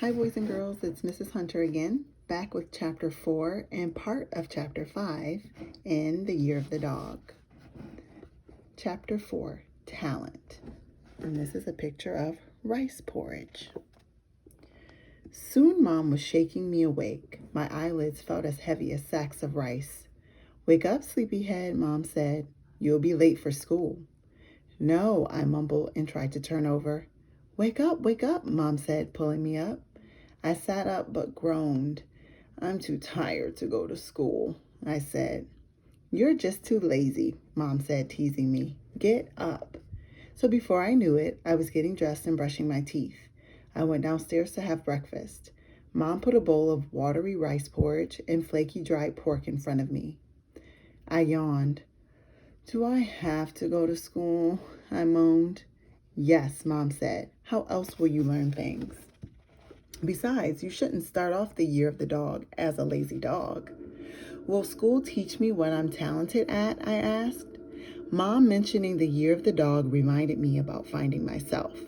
Hi, boys and girls, it's Mrs. Hunter again, back with Chapter 4 and part of Chapter 5 in The Year of the Dog. Chapter 4, Talent. And this is a picture of rice porridge. Soon Mom was shaking me awake. My eyelids felt as heavy as sacks of rice. "Wake up, sleepyhead," Mom said. "You'll be late for school." "No," I mumbled and tried to turn over. Wake up," Mom said, pulling me up. I sat up but groaned. "I'm too tired to go to school," I said. "You're just too lazy," Mom said, teasing me. "Get up." So before I knew it, I was getting dressed and brushing my teeth. I went downstairs to have breakfast. Mom put a bowl of watery rice porridge and flaky dried pork in front of me. I yawned. "Do I have to go to school?" I moaned. "Yes," Mom said. "How else will you learn things? Besides, you shouldn't start off the year of the dog as a lazy dog." "Will school teach me what I'm talented at?" I asked. Mom mentioning the year of the dog reminded me about finding myself.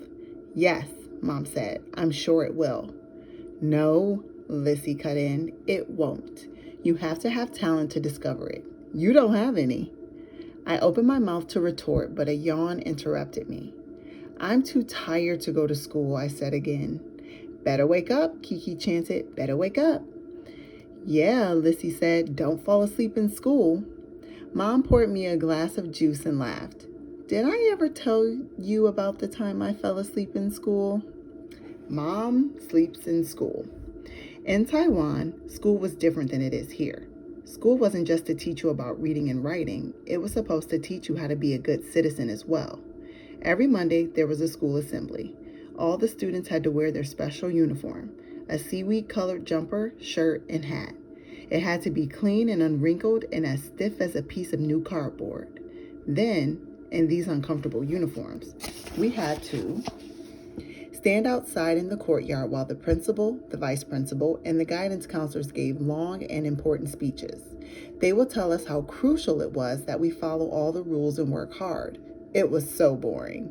"Yes," Mom said, "I'm sure it will." "No," Lissy cut in, "it won't. You have to have talent to discover it. You don't have any." I opened my mouth to retort, but a yawn interrupted me. "I'm too tired to go to school," I said again. "Better wake up," Kiki chanted. "Better wake up." "Yeah," Lissy said. "Don't fall asleep in school." Mom poured me a glass of juice and laughed. "Did I ever tell you about the time I fell asleep in school?" Mom sleeps in school. In Taiwan, school was different than it is here. School wasn't just to teach you about reading and writing. It was supposed to teach you how to be a good citizen as well. Every Monday, there was a school assembly. All the students had to wear their special uniform, a seaweed-colored jumper, shirt, and hat. It had to be clean and unwrinkled and as stiff as a piece of new cardboard. Then, in these uncomfortable uniforms, we had to stand outside in the courtyard while the principal, the vice principal, and the guidance counselors gave long and important speeches. They would tell us how crucial it was that we follow all the rules and work hard. It was so boring.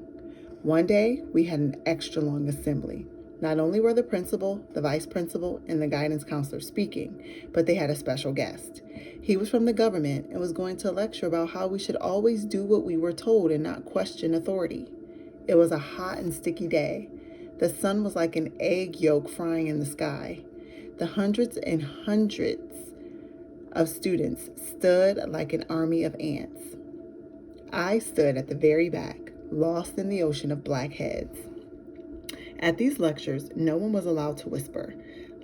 One day, we had an extra long assembly. Not only were the principal, the vice principal, and the guidance counselor speaking, but they had a special guest. He was from the government and was going to lecture about how we should always do what we were told and not question authority. It was a hot and sticky day. The sun was like an egg yolk frying in the sky. The hundreds and hundreds of students stood like an army of ants. I stood at the very back, lost in the ocean of black heads. At these lectures, no one was allowed to whisper.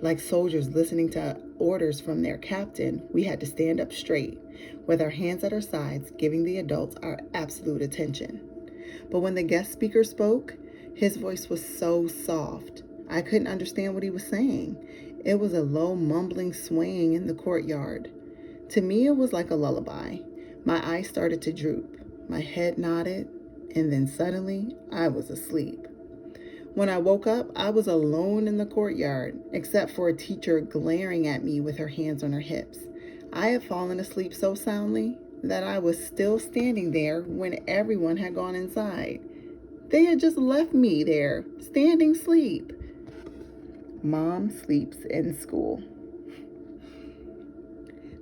Like soldiers listening to orders from their captain, we had to stand up straight, with our hands at our sides, giving the adults our absolute attention. But when the guest speaker spoke, his voice was so soft, I couldn't understand what he was saying. It was a low, mumbling swaying in the courtyard. To me, it was like a lullaby. My eyes started to droop. My head nodded, and then suddenly, I was asleep. When I woke up, I was alone in the courtyard, except for a teacher glaring at me with her hands on her hips. I had fallen asleep so soundly that I was still standing there when everyone had gone inside. They had just left me there, standing asleep. Mom sleeps in school.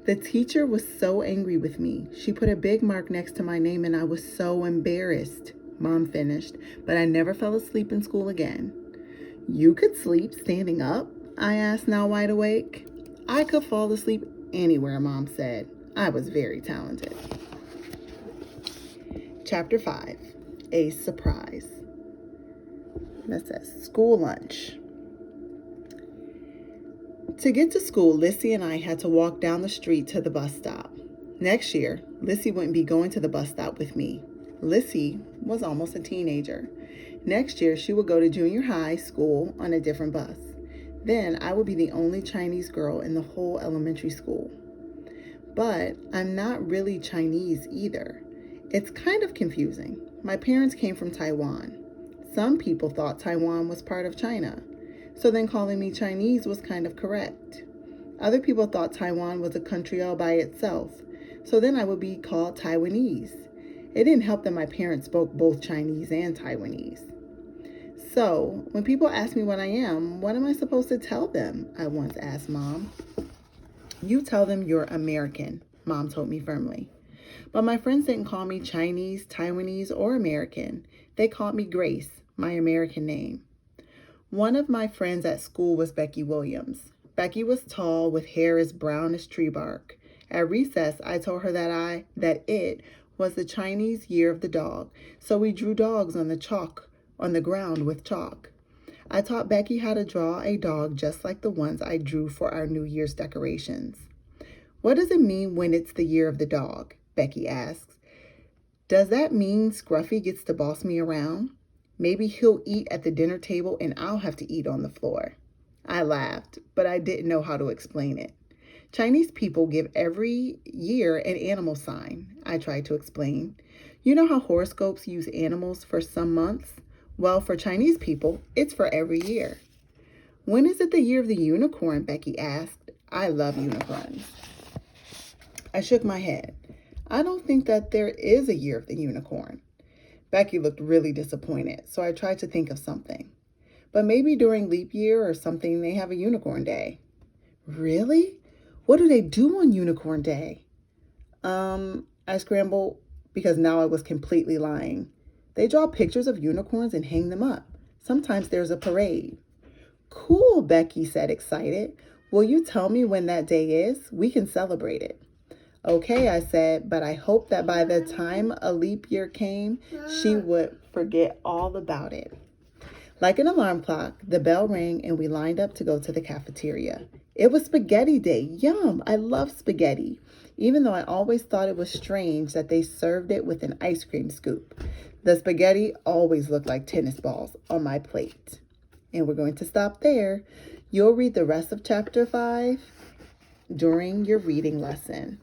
The teacher was so angry with me. She put a big mark next to my name and I was so embarrassed. Mom finished, but I never fell asleep in school again. "You could sleep standing up?" I asked, now wide awake. "I could fall asleep anywhere," Mom said. I was very talented. Chapter 5, A Surprise. That says school lunch. To get to school, Lissy and I had to walk down the street to the bus stop. Next year, Lissy wouldn't be going to the bus stop with me. Lissy was almost a teenager. Next year, she would go to junior high school on a different bus. Then I would be the only Chinese girl in the whole elementary school. But I'm not really Chinese either. It's kind of confusing. My parents came from Taiwan. Some people thought Taiwan was part of China, so then calling me Chinese was kind of correct. Other people thought Taiwan was a country all by itself, so then I would be called Taiwanese. It didn't help that my parents spoke both Chinese and Taiwanese. So, when people ask me what I am I supposed to tell them? I once asked Mom. You tell them you're American, Mom told me firmly. But my friends didn't call me Chinese, Taiwanese, or American. They called me Grace, my American name. One of my friends at school was Becky Williams. Becky was tall with hair as brown as tree bark. At recess, I told her that it was the Chinese year of the dog, so we drew dogs on the ground with chalk. I taught Becky how to draw a dog just like the ones I drew for our New Year's decorations. What does it mean when it's the year of the dog? Becky asks. Does that mean Scruffy gets to boss me around? Maybe he'll eat at the dinner table and I'll have to eat on the floor. I laughed, but I didn't know how to explain it. Chinese people give every year an animal sign, I tried to explain. You know how horoscopes use animals for some months? Well, for Chinese people, it's for every year. When is it the year of the unicorn? Becky asked. I love unicorns. I shook my head. I don't think that there is a year of the unicorn. Becky looked really disappointed, so I tried to think of something. But maybe during leap year or something they have a unicorn day. Really? What do they do on unicorn day? I scrambled because now I was completely lying. They draw pictures of unicorns and hang them up. Sometimes there's a parade. Cool, Becky said, excited. Will you tell me when that day is? We can celebrate it. Okay, I said, but I hoped that by the time a leap year came, she would forget all about it. Like an alarm clock, the bell rang and we lined up to go to the cafeteria. It was spaghetti day. Yum! I love spaghetti, even though I always thought it was strange that they served it with an ice cream scoop. The spaghetti always looked like tennis balls on my plate. And we're going to stop there. You'll read the rest of chapter 5 during your reading lesson.